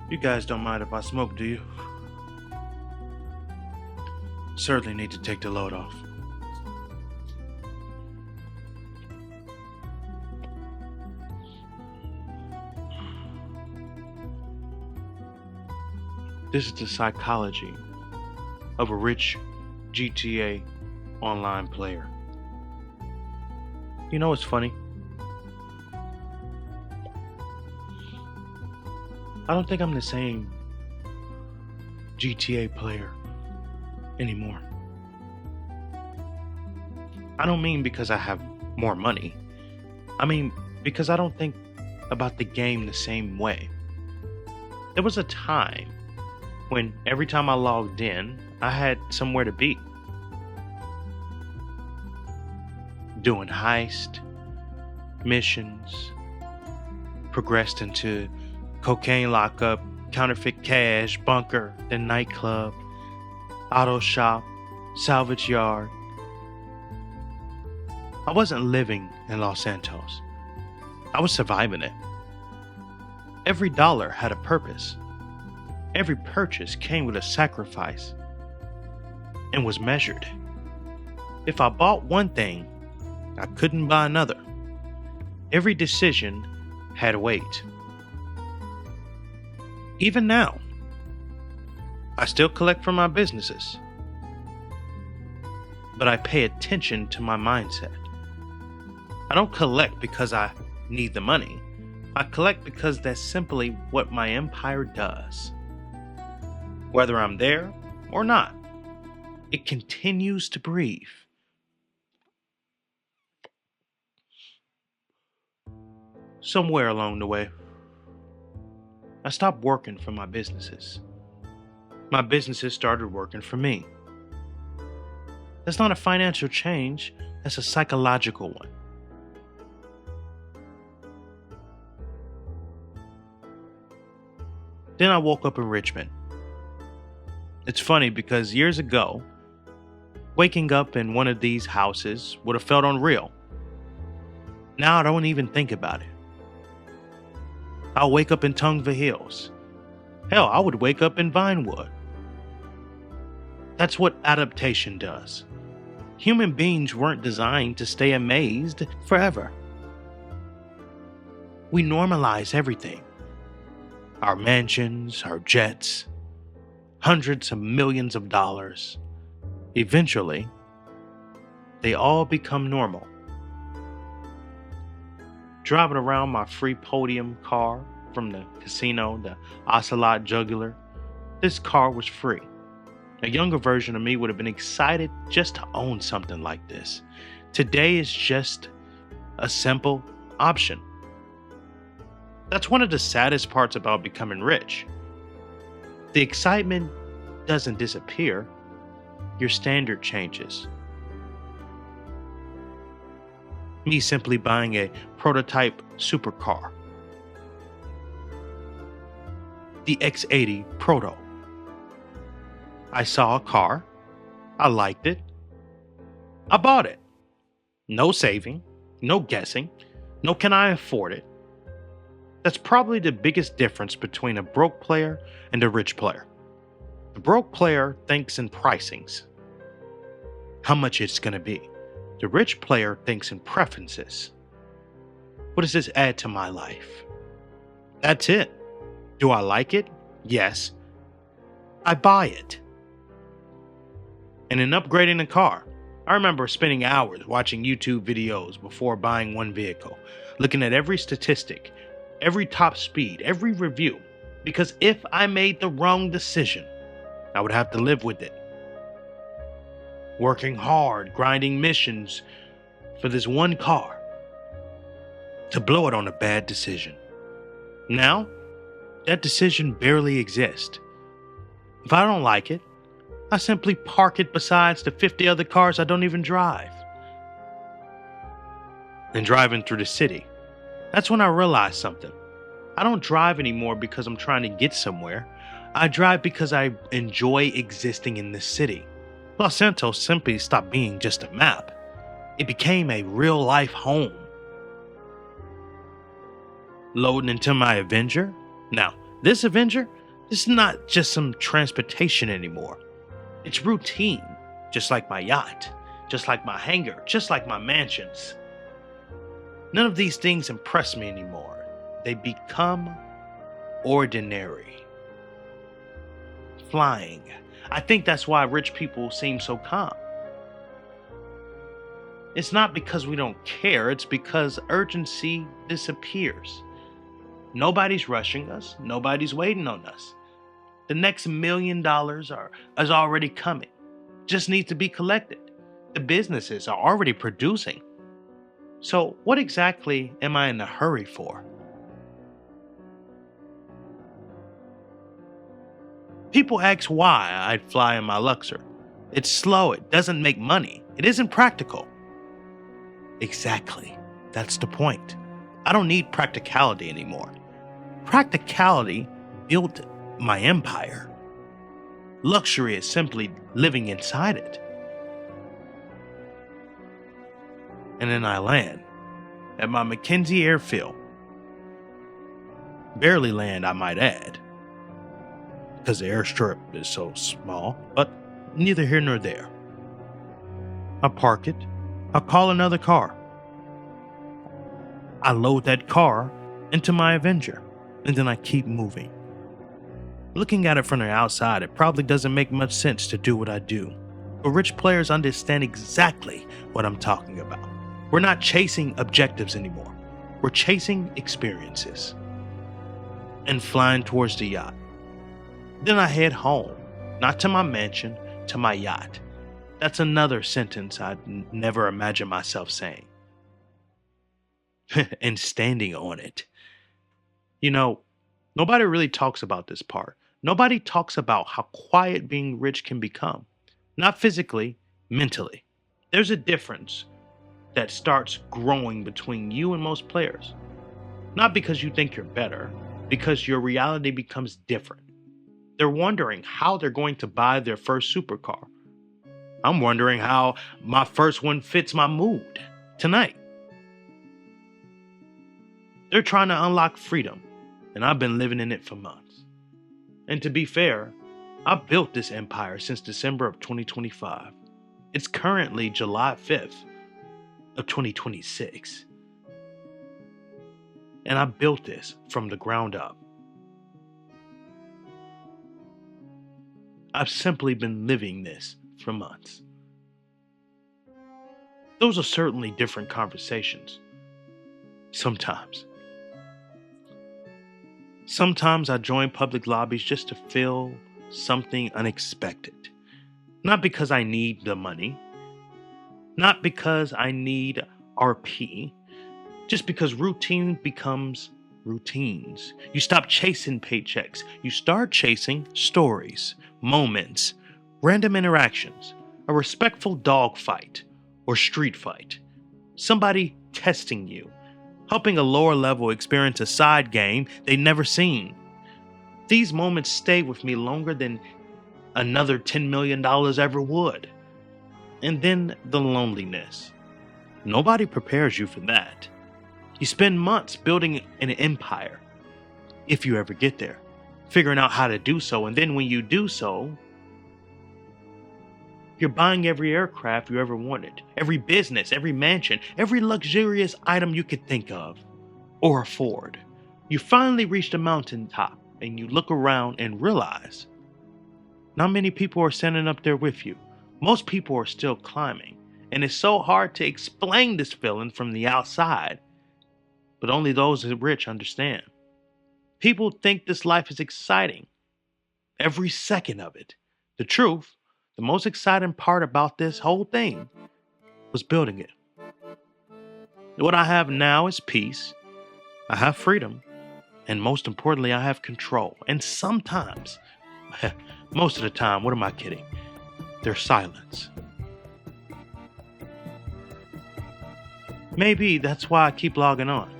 You guys don't mind if I smoke, do you? Certainly need to take the load off. This is the psychology of a rich GTA online player. You know what's funny? I don't think I'm the same GTA player anymore. I don't mean because I have more money. I mean because I don't think about the game the same way. There was a time when every time I logged in, I had somewhere to be. Doing heist, missions, progressed into cocaine lockup, counterfeit cash, bunker, then nightclub, auto shop, salvage yard. I wasn't living in Los Santos. I was surviving it. Every dollar had a purpose. Every purchase came with a sacrifice and was measured. If I bought one thing, I couldn't buy another. Every decision had weight. Even now, I still collect from my businesses, but I pay attention to my mindset. I don't collect because I need the money. I collect because that's simply what my empire does. Whether I'm there or not, it continues to breathe. Somewhere along the way, I stopped working for my businesses. My businesses started working for me. That's not a financial change, that's a psychological one. Then I woke up in Richmond. It's funny because years ago, waking up in one of these houses would have felt unreal. Now I don't even think about it. I'll wake up in Tungva Hills. Hell, I would wake up in Vinewood. That's what adaptation does. Human beings weren't designed to stay amazed forever. We normalize everything. Our mansions, our jets, hundreds of millions of dollars. Eventually, they all become normal. Driving around my free podium car from the casino, the Ocelot Jugular, this car was free. A younger version of me would have been excited just to own something like this. Today is just a simple option. That's one of the saddest parts about becoming rich. The excitement doesn't disappear, your standard changes. Me simply buying a prototype supercar. The X80 Proto. I saw a car, I liked it, I bought it. No saving, no guessing, no can I afford it. That's probably the biggest difference between a broke player and a rich player. The broke player thinks in pricings, how much it's going to be. The rich player thinks in preferences. What does this add to my life? That's it. Do I like it? Yes. I buy it. And in upgrading the car, I remember spending hours watching YouTube videos before buying one vehicle, looking at every statistic, every top speed, every review, because if I made the wrong decision, I would have to live with it. Working hard, grinding missions for this one car, to blow it on a bad decision. Now, that decision barely exists. If I don't like it, I simply park it besides the 50 other cars I don't even drive. And driving through the city, that's when I realized something. I don't drive anymore because I'm trying to get somewhere. I drive because I enjoy existing in this city. Los Santos simply stopped being just a map. It became a real life home. Loading into my Avenger. Now, this Avenger, this is not just some transportation anymore. It's routine, just like my yacht, just like my hangar, just like my mansions. None of these things impress me anymore. They become ordinary. Flying. I think that's why rich people seem so calm. It's not because we don't care, it's because urgency disappears. Nobody's rushing us, nobody's waiting on us. The next $1 million is already coming. Just needs to be collected. The businesses are already producing. So what exactly am I in a hurry for? People ask why I'd fly in my Luxor. It's slow, it doesn't make money, it isn't practical. Exactly, that's the point. I don't need practicality anymore. Practicality built my empire. Luxury is simply living inside it. And then I land at my McKenzie airfield. Barely land, I might add, because the airstrip is so small, but neither here nor there. I park it. I call another car. I load that car into my Avenger, and then I keep moving. Looking at it from the outside, it probably doesn't make much sense to do what I do, but rich players understand exactly what I'm talking about. We're not chasing objectives anymore. We're chasing experiences. And flying towards the yacht. Then I head home, not to my mansion, to my yacht. That's another sentence I'd never imagine myself saying. And standing on it. You know, nobody really talks about this part. Nobody talks about how quiet being rich can become. Not physically, mentally. There's a difference that starts growing between you and most players. Not because you think you're better, because your reality becomes different. They're wondering how they're going to buy their first supercar. I'm wondering how my first one fits my mood tonight. They're trying to unlock freedom, and I've been living in it for months. And to be fair, I've built this empire since December of 2025. It's currently July 5th of 2026. And I built this from the ground up. I've simply been living this for months. Those are certainly different conversations. Sometimes. Sometimes I join public lobbies just to feel something unexpected. Not because I need the money. Not because I need RP. Just because routine becomes routines. You stop chasing paychecks. You start chasing stories, moments, random interactions, a respectful dog fight or street fight, somebody testing you, helping a lower level experience a side game they'd never seen. These moments stay with me longer than another $10 million ever would. And then the loneliness. Nobody prepares you for that. You spend months building an empire, if you ever get there, figuring out how to do so, and then when you do so, you're buying every aircraft you ever wanted, every business, every mansion, every luxurious item you could think of or afford. You finally reach the mountaintop and you look around and realize not many people are standing up there with you. Most people are still climbing, and it's so hard to explain this feeling from the outside, but only those who are rich understand. People think this life is exciting, every second of it. The truth, the most exciting part about this whole thing was building it. What I have now is peace. I have freedom. And most importantly, I have control. And sometimes, most of the time, what am I kidding? There's silence. Maybe that's why I keep logging on.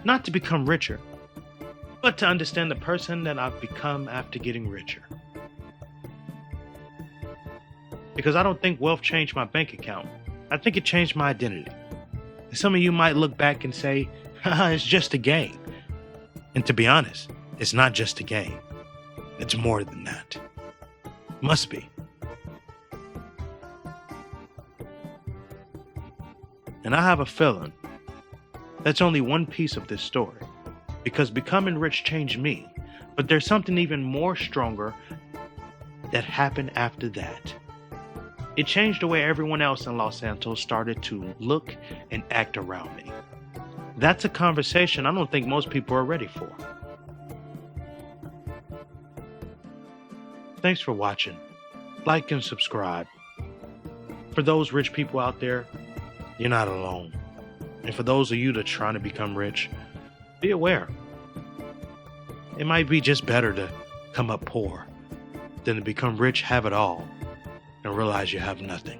Not to become richer, but to understand the person that I've become after getting richer. Because I don't think wealth changed my bank account. I think it changed my identity. And some of you might look back and say, haha, it's just a game. And to be honest, it's not just a game. It's more than that. Must be. And I have a feeling that's only one piece of this story, because becoming rich changed me, but there's something even more stronger that happened after that. It changed the way everyone else in Los Santos started to look and act around me. That's a conversation I don't think most people are ready for. Thanks for watching. Like and subscribe. For those rich people out there, you're not alone. And for those of you that are trying to become rich, be aware. It might be just better to come up poor than to become rich, have it all, and realize you have nothing.